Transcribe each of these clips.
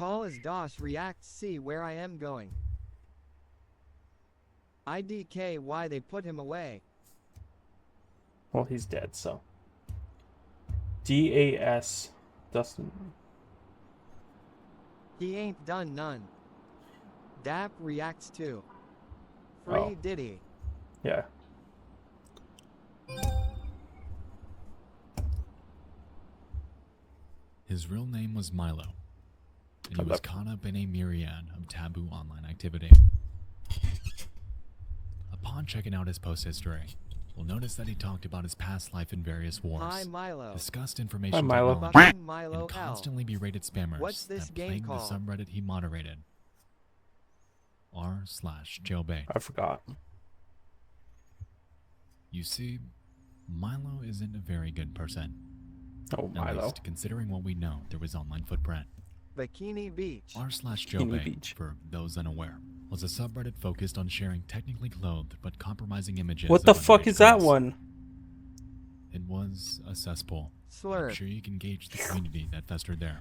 Call as DOS reacts, see where I am going. IDK, why they put him away. Well, he's dead, so. DAS. Dustin. He ain't done none. DAP reacts too. Free Diddy. Yeah. His real name was Milo, and he was caught up in a myriad of taboo online activity. Upon checking out his post history, we'll notice that he talked about his past life in various wars, Hi Milo. discussed information Hi, Milo. technology, Fucking Milo and constantly berated spammers What's this that game plagued the called? subreddit he moderated. r/jailbait. I forgot. You see, Milo isn't a very good person. Oh, At Milo. least, considering what we know through his online footprint. Bikini Beach. r/jailbait, Beach. for those unaware, was a subreddit focused on sharing technically clothed but compromising images. What the of fuck underage is that girls. one? It was a cesspool. I'm Slurp. sure you can gauge the community that festered there.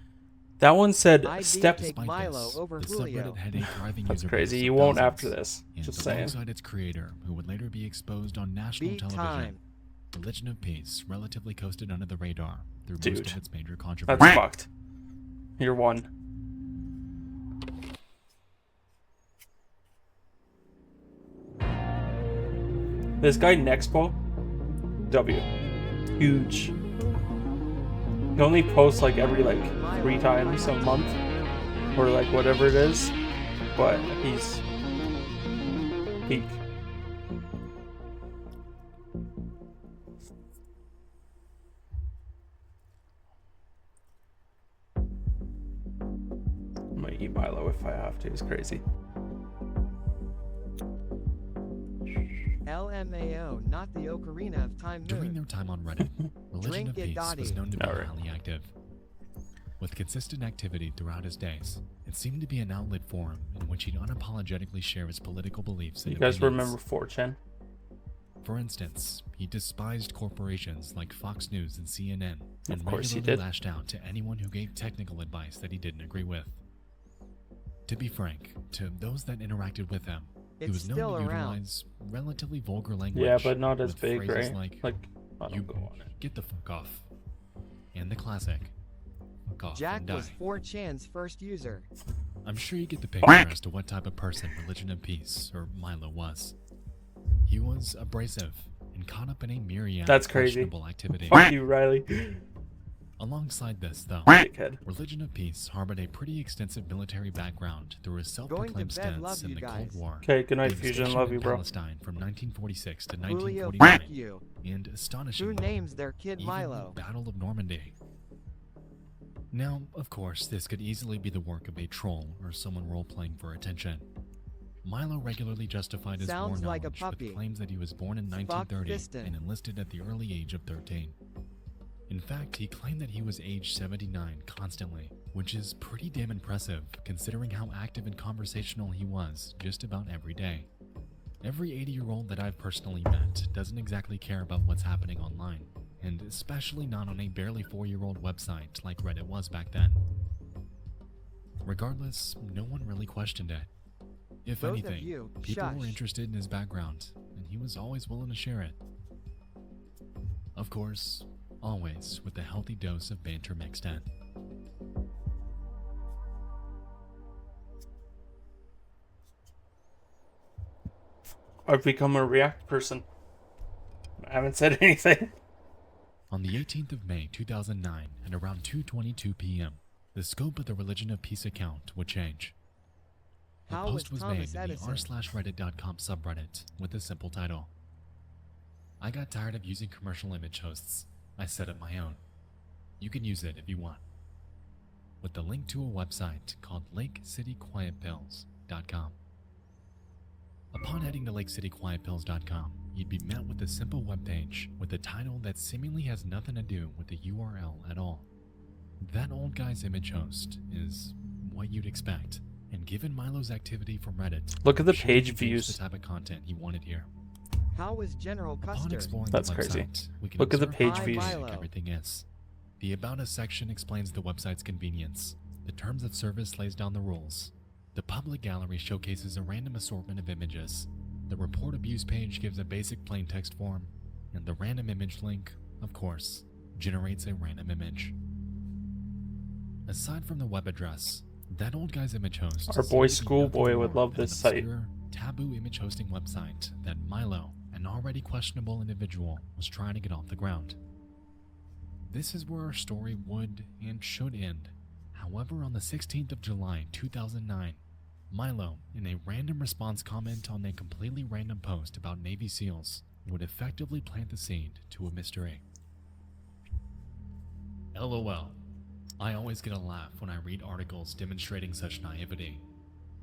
That one said ID step. take Despite Milo this, over the Julio. subreddit had a thriving That's user crazy. base You of won't thousands, after this. and Just saying. alongside its creator, who would later be exposed on national Beat television, time. Religion of Peace relatively coasted under the radar through most Dude. of its major That's controversies. fucked. You're one. This guy Nexpo, W, huge. He only posts like every like 3 times a month, or like whatever it is, but he's peak. I'm gonna eat Milo if I have to. It's crazy. LMAO, not the ocarina of time During moon. their time on Reddit, Religion Drink of it, Peace was Dottie. known to be Alright. highly active. With consistent activity throughout his days, it seemed to be an outlet for him in which he'd unapologetically share his political beliefs and You guys opinions. remember 4chan? For instance, he despised corporations like Fox News and CNN, and Of course he regularly did. lashed out to anyone who gave technical advice that he didn't agree with. To be frank, to those that interacted with him, he It's was known still to around. utilize relatively vulgar language. Yeah, but not as with big, phrases right? Like, I you don't go on it. get the fuck off. And the classic, fuck off Jack and die. was 4chan's first user. I'm sure you get the picture as to what type of person Religion of Peace, or Milo, was. He was abrasive and caught up in a myriad That's of crazy. questionable activity. Fuck you, Riley. Alongside this, though, Dickhead. Religion of Peace harbored a pretty extensive military background through his Going self-proclaimed to bed, love stints in you the guys. Cold War. Okay, good night, being Fusion. stationed Love in you, bro. Palestine from 1946 to Julio, 1949, fuck you. and Who astonishingly, names their kid even Milo? the Battle of Normandy. Now, of course, this could easily be the work of a troll or someone role-playing for attention. Milo regularly justified his war Sounds like a knowledge puppy. with claims that he was born in Fuck 1930 fistin'. and enlisted at the early age of 13. In fact, he claimed that he was age 79 constantly, which is pretty damn impressive considering how active and conversational he was just about every day. Every 80-year-old that I've personally met doesn't exactly care about what's happening online, and especially not on a barely 4-year-old website like Reddit was back then. Regardless, no one really questioned it. If Both of anything, you, people were shush. interested in his background, and he was always willing to share it. Of course, always with a healthy dose of banter mixed in. I've become a React person. I haven't said anything. On the 18th of May 2009 at around 2:22 p.m., the scope of the Religion of Peace account would change. A How post was was made Thomas in the Edison? r/reddit.com subreddit with a simple title. I got tired of using commercial image hosts. I set up my own. You can use it if you want. With the link to a website called LakeCityQuietPills.com. Upon heading to LakeCityQuietPills.com, you'd be met with a simple webpage with a title that seemingly has nothing to do with the URL at all. That old guy's image host is what you'd expect, and given Milo's activity from Reddit, Look at the I'm sure page he gauged views. the type of content he wanted here. How was General Upon Custer? exploring That's the crazy. website, we can Look at the observe page how views. basic Milo. everything is. The About Us section explains the website's convenience. The terms of service lays down the rules. The public gallery showcases a random assortment of images. The report abuse page gives a basic plain text form, and the random image link, of course, generates a random image. Aside from the web address, that old guy's image host. Our boy seems to be Schoolboy nothing would more love than this an site. obscure, taboo image hosting website that Milo, an already questionable individual, was trying to get off the ground. This is where our story would and should end. However, on the 16th of July 2009, Milo, in a random response comment on a completely random post about Navy SEALs, would effectively plant the seed to a mystery. LOL. I always get a laugh when I read articles demonstrating such naivety.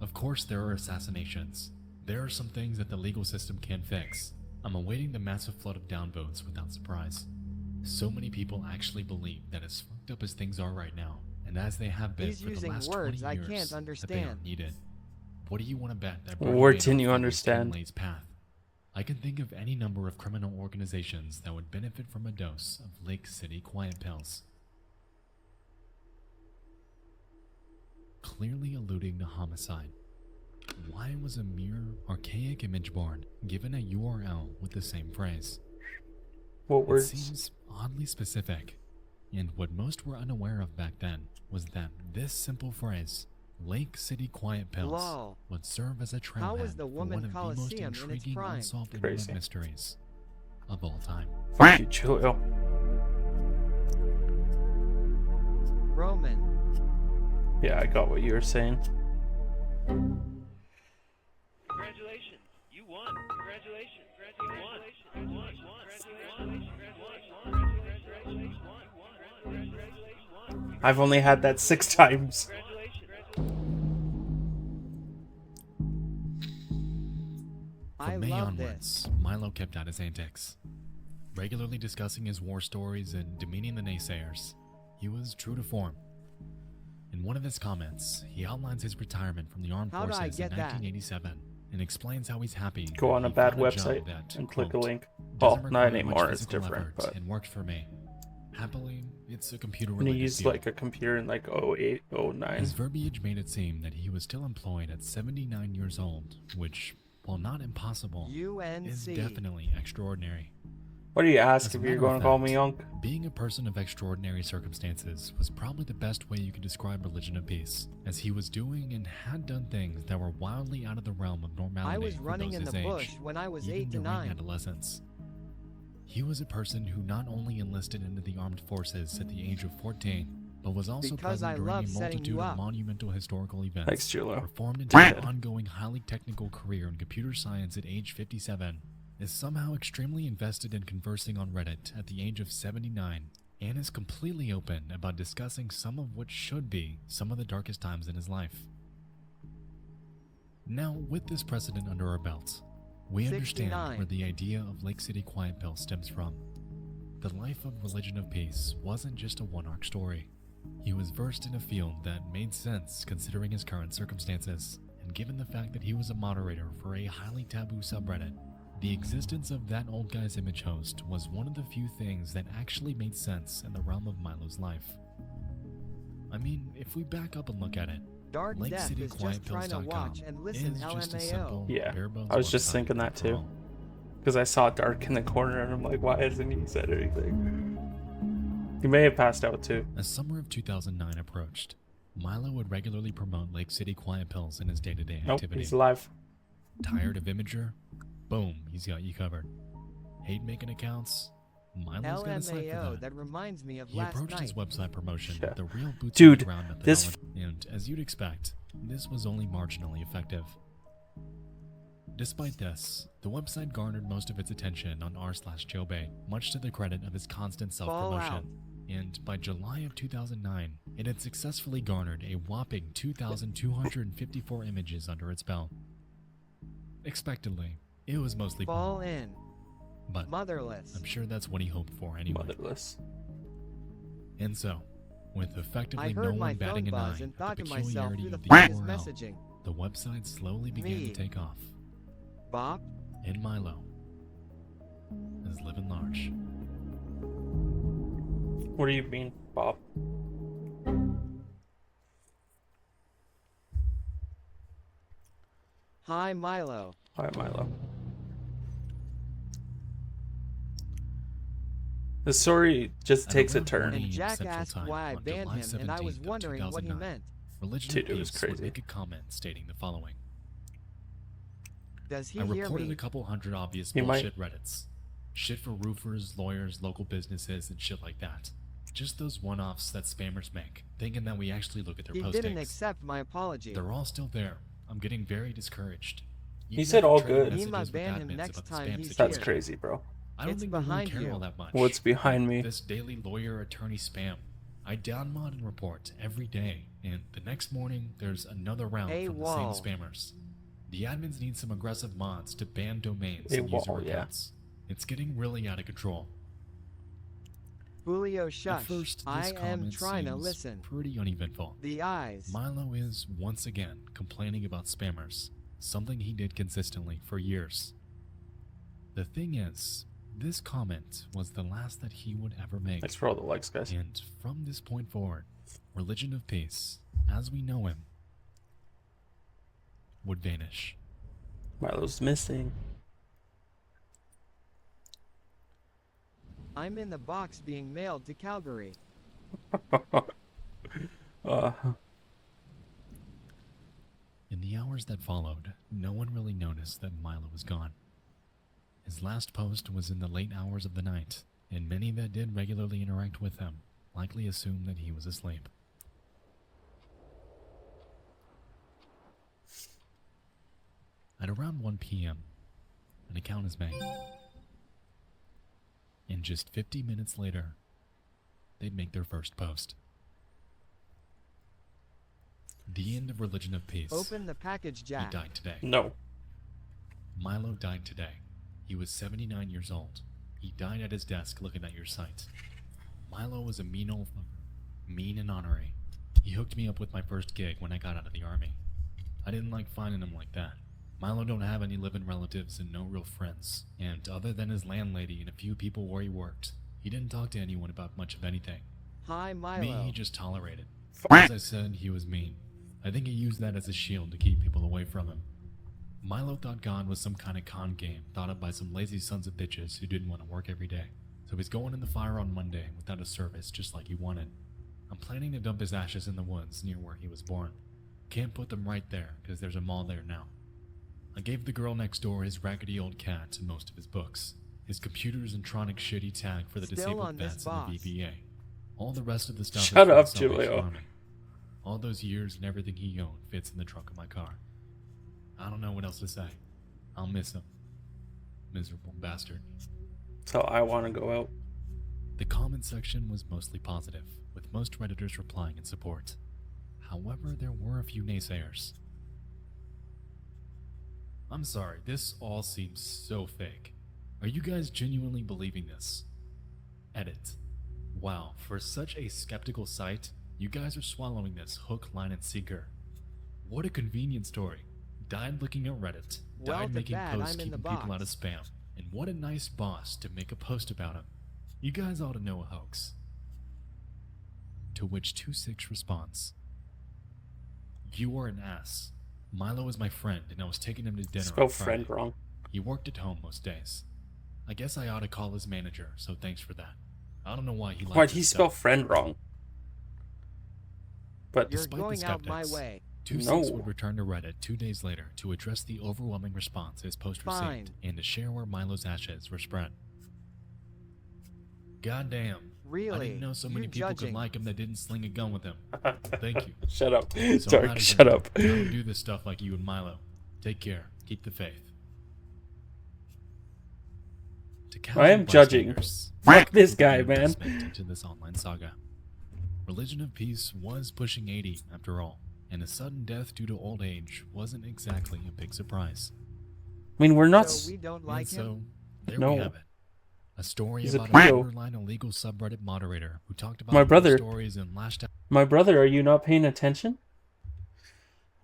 Of course there are assassinations. There are some things that the legal system can't fix. I'm awaiting the massive flood of downvotes without surprise. So many people actually believe that as fucked up as things are right now, and as they have been He's for the using last words 20 I years, can't that they understand. aren't needed. What do you want to bet that What Bernie word Madoff didn't you follows understand? Tim Lay's path? I can think of any number of criminal organizations that would benefit from a dose of Lake City quiet pills. Clearly alluding to homicide. Why was a mere archaic image board given a URL with the same phrase? What It words? seems oddly specific, and what most were unaware of back then was that this simple phrase, Lake City Quiet Pills, Lol. would serve as a How was trailhead the for woman one of the most Coliseum in its intriguing prime? unsolved Crazy. internet mysteries of all time. Fuck you, Julio. Roman. Yeah, I got what you were saying. Congratulations, you won. Congratulations, you won. Congratulations, I've only had that 6 times. From I May love onwards, this. Milo kept at his antics, regularly discussing his war stories and demeaning the naysayers. He was true to form. In one of his comments, he outlines his retirement from the armed How'd I forces in get that? 1987 and explains how he's happy Go that on a he bad found job website that, and click a quote, link. doesn't Well, not require much anymore, it's physical different, effort but and worked for me. Happily, it's a when computer-related he used deal. like a computer in like 08, 09. His verbiage made it seem that he was still employed at 79 years old, which, while not impossible, is UNC. definitely extraordinary. What do you ask As a if you're matter going of to call me fact, Young? Being a person of extraordinary circumstances was probably the best way you could describe Religion of Peace, as he was doing and had done things that were wildly out of the realm of normality I was for running those in his the age, bush when I was even 8 to during 9. adolescence. He was a person who not only enlisted into the armed forces at the age of 14, but was also Because present I during a love setting multitude you of up. monumental historical events, Thanks, Julio. performed into an ongoing highly technical career in computer science at age 57, is somehow extremely invested in conversing on Reddit at the age of 79, and is completely open about discussing some of what should be some of the darkest times in his life. Now, with this precedent under our belts, we understand 69. where the idea of Lake City Quiet Pill stems from. The life of Religion of Peace wasn't just a one-arc story. He was versed in a field that made sense considering his current circumstances, and given the fact that he was a moderator for a highly taboo subreddit, the existence of that old guy's image host was one of the few things that actually made sense in the realm of Milo's life. I mean, if we back up and look at it, Dark Death is just trying to watch and listen is just a LMAO. simple, Yeah, bare-bones I was just website thinking that after too. all. Because I saw Dark in the corner and I'm like, why hasn't he said anything? He may have passed out too. As summer of 2009 approached, Milo would regularly promote Lake City Quiet Pills in his day-to-day Nope, activity. he's alive. Tired of Imager? Boom, he's got you covered. Hate making accounts? Milo's got a site for LMAO, that. that reminds me of He last approached his night. website promotion Yeah. with the real boots on Dude, the ground this methodology, and as you'd expect, this was only marginally effective. Despite this, the website garnered most of its attention on r/Jobay, much to the credit of his constant self-promotion. Fallout. And by July of 2009, it had successfully garnered a whopping 2,254 images under its belt. Expectedly, it was mostly Fall porn, in. but Motherless. I'm sure that's what he hoped for anyway. Motherless. And so, with effectively I no heard my one batting phone an eye buzz and at the thought to myself peculiarity who the of the fuck is URL, messaging. the website slowly began Me. to take off, Bob? and Milo is living large. What do you mean, Bob? Hi, Milo. Hi, Milo. The story just At takes a around 1 turn. And a.m. Jack Central asked Time why I on banned July him, and I was 17th of wondering what he 2009, meant. Religion Dude, of it was Peace would crazy. make a comment stating the following. Does he I hear reported me? a couple hundred obvious He might. bullshit Reddits. Shit for roofers, lawyers, local businesses, and shit like that. Just those one-offs that spammers make, thinking that we actually look at their He postings. didn't accept my apology. They're all still there. I'm getting very discouraged. He said all good. He might ban him next time he's That's here. crazy, bro. I don't It's think they really behind care you. all that much. What's behind me? This daily lawyer attorney spam. I downmod and report every day, and the next morning there's another round Hey, from the Wall. same spammers. The admins need some aggressive mods to ban domains Hey, and user Wall, yeah. accounts. It's getting really out of control. Julio, At shush. first, this I am comment trying to seems listen. pretty uneventful. The eyes. Milo is once again complaining about spammers, something he did consistently for years. The thing is, this comment was the last that he would ever make. Thanks for all the likes, guys. And from this point forward, Religion of Peace, as we know him, would vanish. Milo's missing. I'm in the box being mailed to Calgary. In the hours that followed, no one really noticed that Milo was gone. His last post was in the late hours of the night, and many that did regularly interact with him likely assumed that he was asleep. At around 1 p.m., an account is made. And just 50 minutes later, they'd make their first post. The end of Religion of Peace. Open the package, He Jack. died today. No. Milo died today. He was 79 years old. He died at his desk looking at your site. Milo was a mean old fucker. Mean and honorary. He hooked me up with my first gig when I got out of the army. I didn't like finding him like that. Milo don't have any living relatives and no real friends. And other than his landlady and a few people where he worked, he didn't talk to anyone about much of anything. Hi, Milo. Me, he just tolerated. As I said, he was mean. I think he used that as a shield to keep people away from him. Milo thought God was some kind of con game thought up by some lazy sons of bitches who didn't want to work every day. So he's going in the fire on Monday without a service just like he wanted. I'm planning to dump his ashes in the woods near where he was born. Can't put them right there because there's a mall there now. I gave the girl next door his raggedy old cat and most of his books, his computers and Tronic shitty tag for the Still disabled on this vets and the boss. VBA. All the rest of the stuff Shut is up, from the Salvation Julio. Army. All those years and everything he owned fits in the trunk of my car. I don't know what else to say. I'll miss him. Miserable bastard. That's how I want to go out. The comment section was mostly positive, with most Redditors replying in support. However, there were a few naysayers. I'm sorry, this all seems so fake. Are you guys genuinely believing this? Edit. Wow, for such a skeptical site, you guys are swallowing this hook, line, and sinker. What a convenient story. Died looking at Reddit. Well, Died the making bad, posts I'm in the keeping people out of box. spam. And what a nice boss to make a post about him. You guys ought to know a hoax. To which 26 responds. You are an ass. Milo is my friend, and I was taking him to dinner Spell on Friday. friend wrong. He worked at home most days. I guess I ought to call his manager, so thanks for that. I don't know why he liked Why'd this he spell stuff. friend wrong? But You're Despite the going out my skeptics, way. 26 No. would return to Reddit 2 days later to address the overwhelming response his post Fine. received and to share where Milo's ashes were spread. Goddamn. I Really? didn't know so You many people judging. could like him that didn't sling a gun with him. Thank you. shut up. So I'm Sorry, outta shut here. up. I don't do this stuff like you and Milo. Take care. Keep the faith. To I am casual judging. bystanders, Fuck this who guy, put man. investment into this online saga. Religion of Peace was pushing 80 after all, and a sudden death due to old age wasn't exactly a big surprise. I mean, we're not. So we don't like and so, him? there No. we have it. A story He's a about a pedo. borderline illegal subreddit moderator who talked about My war brother. stories and lashed My brother, are you not paying attention?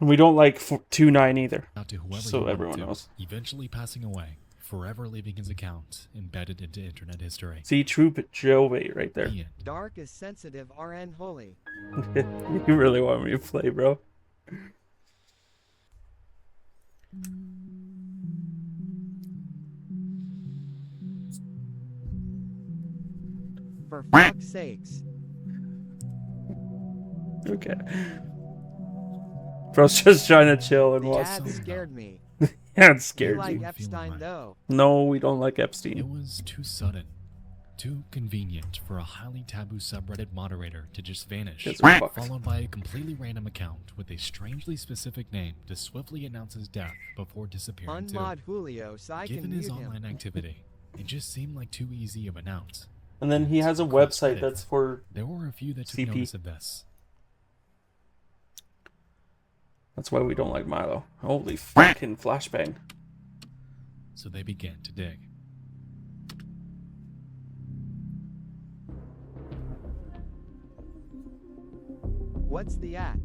And we don't like 2-9 either. out to whoever So he wanted everyone to, knows. eventually passing away, forever leaving his account embedded into internet history. See, true Joey right there. The end. Dark is sensitive, RN holy. You really want me to play, bro? For fuck's sakes. Okay. Bro's just trying to chill and The watch. ad scared me. Yeah, it You scared like you. Epstein though. No, we don't like It Epstein. was too sudden, too convenient for a highly taboo subreddit moderator to just vanish, Guess we're fucked. followed by a completely random account with a strangely specific name to swiftly announce his death before disappearing too. Unmod Julio so I Given can his mute him. online activity, it just seemed like too easy of an out. And then he has a website that's for. There were a few that took CP. notice of this. That's why we don't like Milo. Holy fucking flashbang. So they began to dig. What's the at?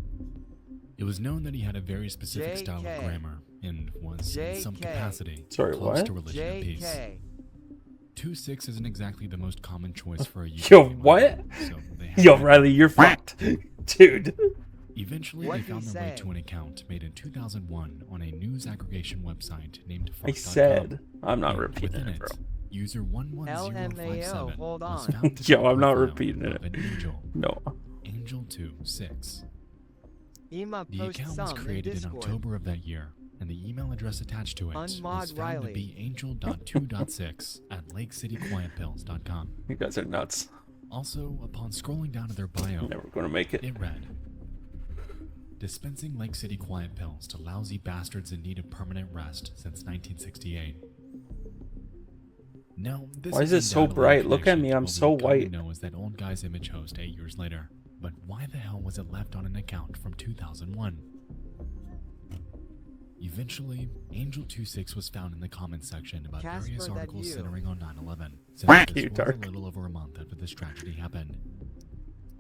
It was known that he had a very specific style of JK. grammar and was, in some JK. capacity, Sorry, close what? to religion of peace. JK. 2-6 isn't exactly the most common choice for a UK Yo, name what? either, so they had Yo, to- Riley, you're fucked. Dude. Eventually, What'd they found he their way say? to an account made in 2001 on a news aggregation website named I Fuck.com. said. I'm not And repeating within it, bro. User 11057 LMAO, hold was on. found with Yo, a I'm not profile repeating of it. an angel, No. Angel26. Ema The post account was some in created in Discord. October of that year, and the email address attached to it was Unmod found Riley. to be angel.2.6 at lakecityquietpills.com. You guys are nuts. Also, upon scrolling down to their bio, Never gonna make it. it read, dispensing Lake City quiet pills to lousy bastards in need of permanent rest since 1968. Now, this Why is it so undoubtedly a bright? Look at connection me, to I'm what we so would come to white. know as that old guy's image host 8 years later. But why the hell was it left on an account from 2001? Eventually, Angel26 was found in the comments section about Casper, various that articles you. centering on 9/11. Since Thank this you, was Dark. a little over a month after this tragedy happened.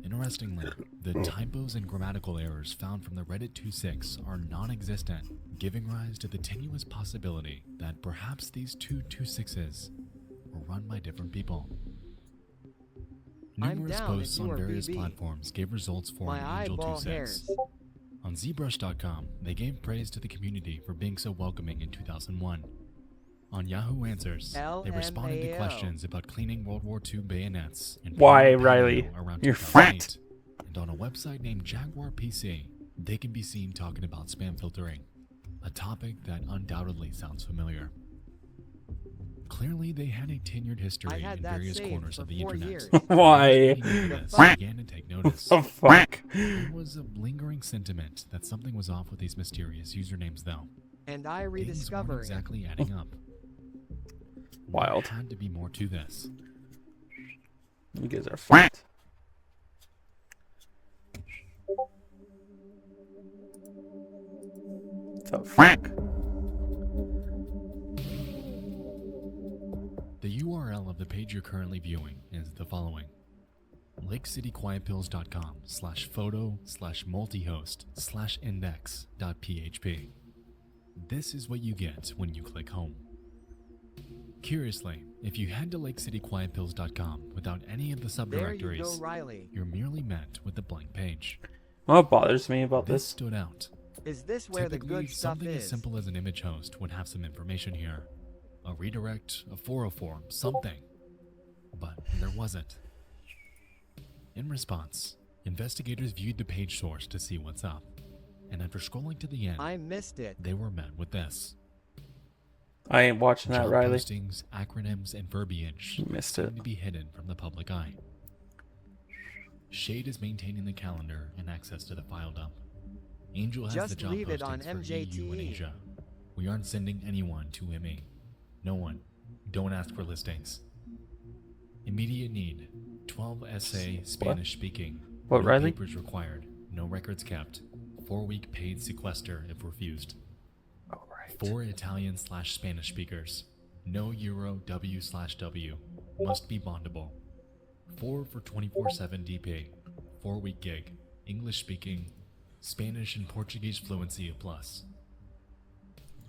Interestingly, the typos and grammatical errors found from the Reddit 26 are non-existent, giving rise to the tenuous possibility that perhaps these two 26s were run by different people. I'm Numerous down if posts you on are various BB. platforms gave results for My an eyeball Angel26. hairs. On ZBrush.com, they gave praise to the community for being so welcoming in 2001. On Yahoo Answers, they responded to LMAO. questions about cleaning World War II bayonets and Why, painting Riley? patio around You're 2008. And on a website named Jaguar PC, they can be seen talking about spam filtering, a topic that undoubtedly sounds familiar. Clearly, they had a tenured I history had in that various saved corners for of the 4 internet. years. Why? Anyone this fuck? began to take notice. The fuck? There was a lingering sentiment that something was off with these mysterious usernames, though. And I Things weren't rediscover it. exactly adding up. Wild. There had to be more to this. You guys are fucked. The fuck? The URL of the page you're currently viewing is the following: lakecityquietpills.com/photo/multihost/index.php. This is what you get when you click home. Curiously, if you head to lakecityquietpills.com without any of the There you go, subdirectories, Riley. you're merely met with a blank page. What bothers me about This this? stood out. Is this where the Typically, good stuff something as is? simple as an image host would have some information here. A redirect, a 404, something. But there wasn't. In response, investigators viewed the page source to see what's up. And after scrolling to the end, I missed it. they were met with this. I ain't watching that, Job Riley. postings, acronyms, and verbiage You missed seem it. to be hidden from the public eye. Shade is maintaining the calendar and access to the file dump. Angel has Just the job leave it on postings for EU and MJTE. Asia. We aren't sending anyone to ME. No one. Don't ask for listings. Immediate need. 12 SA Spanish speaking. What, no Riley? papers required. No records kept. 4-week paid sequester if refused. Alright. 4 Italian/Spanish speakers. No Euro W/W. Must be bondable. 4 for 24/7 DP. 4-week gig. English speaking. Spanish and Portuguese fluency a plus.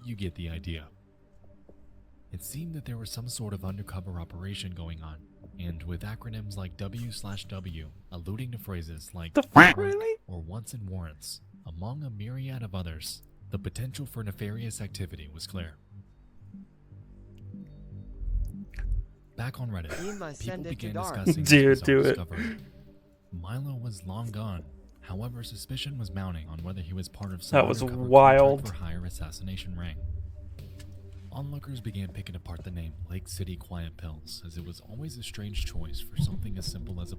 You get the idea. It seemed that there was some sort of undercover operation going on, and with acronyms like W/W alluding to phrases like The fuck, work really? or wants and warrants, among a myriad of others, The potential for nefarious activity was clear. Back on Reddit, You must people send it to began Dark. discussing this Dude, bizarre do it. discovery. Milo was long gone. However, suspicion was mounting on whether he was part of some That was undercover wild. contract for hire assassination ring. Onlookers began picking apart the name Lake City Quiet Pills, as it was always a strange choice for something as simple as a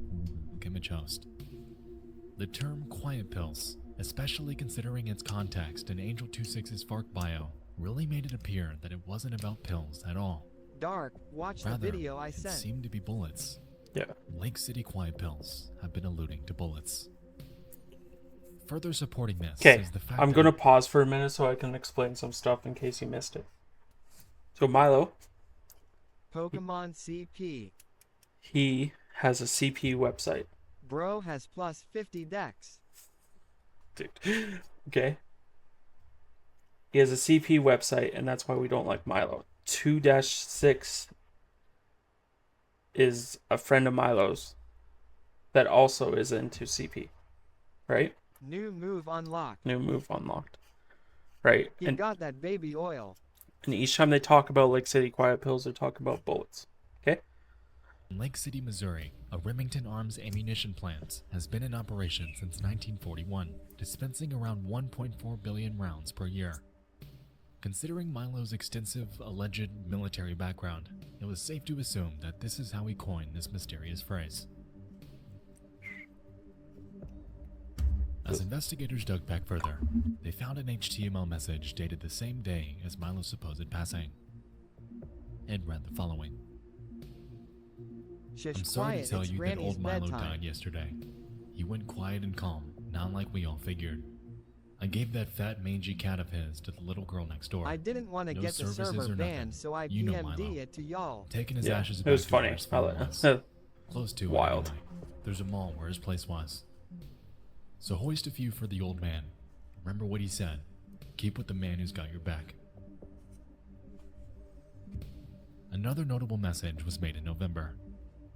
image host. The term Quiet Pills, especially considering its context in Angel 26's FARC bio, really made it appear that it wasn't about pills at all. Dark, watch the Rather, video I it sent. seemed to be bullets. Yeah. Lake City Quiet Pills have been alluding to bullets. Further supporting this Okay, is the fact I'm that gonna pause for a minute so I can explain some stuff in case you missed it. So Milo, Pokemon CP. he has a CP website, Bro has plus 50 decks. dude. Okay. He has a CP website, and that's why we don't like Milo. 2-6 is a friend of Milo's that also is into CP, right? New move unlocked. New move unlocked, right? He got that baby oil. And each time they talk about Lake City Quiet Pills, they're talking about bullets. Okay? in Lake City, Missouri, a Remington Arms ammunition plant has been in operation since 1941, dispensing around 1.4 billion rounds per year. Considering Milo's extensive alleged military background, it was safe to assume that this is how he coined this mysterious phrase. As investigators dug back further, they found an HTML message dated the same day as Milo's supposed passing. It read the following. Shush, I'm sorry quiet, to tell it's you that Granny's old Milo bedtime. died yesterday. He went quiet and calm, not like we all figured. I gave that fat mangy cat of his to the little girl next door. I didn't want to No get the services server or banned, nothing. so I You know PMD Milo. it to y'all. Taking his Yeah, ashes it back was to funny. where his farm I was. like- Close to it, Wild. anyway. There's a mall where his place was. So hoist a few for the old man. Remember what he said. Keep with the man who's got your back. Another notable message was made in November.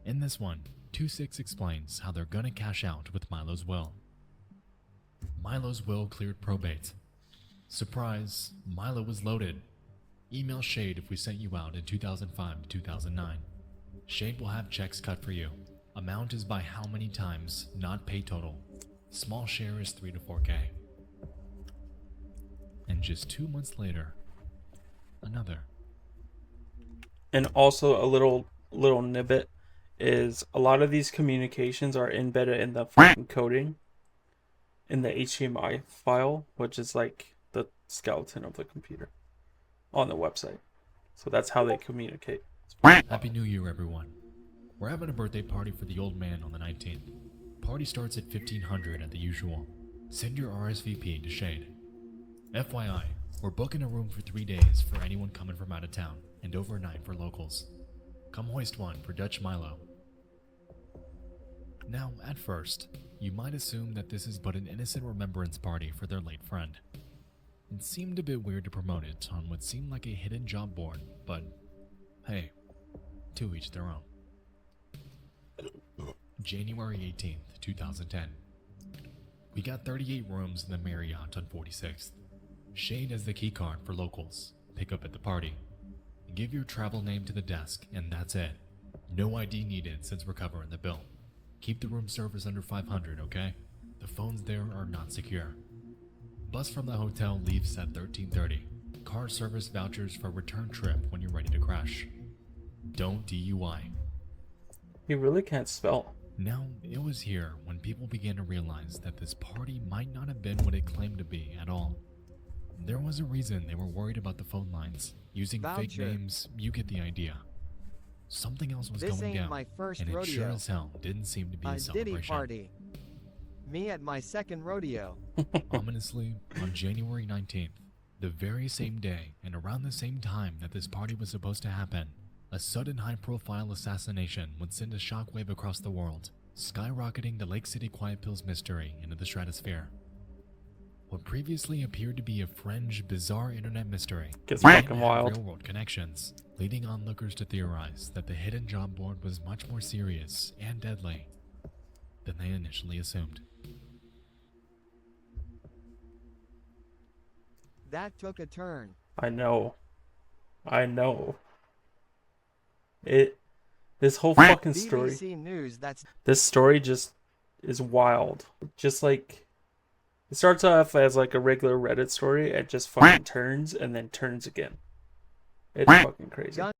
In this one, 2-6 explains how they're gonna cash out with Milo's will. Milo's will cleared probate. Surprise, Milo was loaded. Email Shade if we sent you out in 2005 to 2009. Shade will have checks cut for you. Amount is by how many times, not pay total. Small share is 3 to 4K. And just 2 months later, another. And also a little nibbit is a lot of these communications are embedded in the fucking coding in the HTML file, which is like the skeleton of the computer on the website. So that's how they communicate. Happy New Year, everyone. We're having a birthday party for the old man on the 19th. Party starts at 1500 at the usual. Send your RSVP to Shade. FYI, we're booking a room for 3 days for anyone coming from out of town, and overnight for locals. Come hoist one for Dutch Milo. Now, at first, you might assume that this is but an innocent remembrance party for their late friend. It seemed a bit weird to promote it on what seemed like a hidden job board, but hey, to each their own. January 18th, 2010. We got 38 rooms in the Marriott on 46th. Shade has the key card for locals. Pick up at the party. Give your travel name to the desk, and that's it. No ID needed since we're covering the bill. Keep the room service under 500, okay? The phones there are not secure. Bus from the hotel leaves at 13:30. Car service vouchers for return trip when you're ready to crash. Don't DUI. You really can't spell. Now, it was here when people began to realize that this party might not have been what it claimed to be at all. There was a reason they were worried about the phone lines. Using fake Voucher. names, you get the idea. Something else was This going ain't down, my first and it sure rodeo. as hell didn't seem to be a A Diddy celebration. party. Me at my second rodeo. Ominously, on January 19th, the very same day and around the same time that this party was supposed to happen, a sudden high-profile assassination would send a shockwave across the world, skyrocketing the Lake City Quiet Pills mystery into the stratosphere. What previously appeared to be a fringe, bizarre internet mystery Gets began to fucking have wild. real-world connections, leading onlookers to theorize that the hidden job board was much more serious and deadly than they initially assumed. That took a turn. I know. This whole fucking story. BBC News, that's This story just is wild. Just like, it starts off as like a regular Reddit story, it just fucking turns and then turns again. It's fucking crazy. gun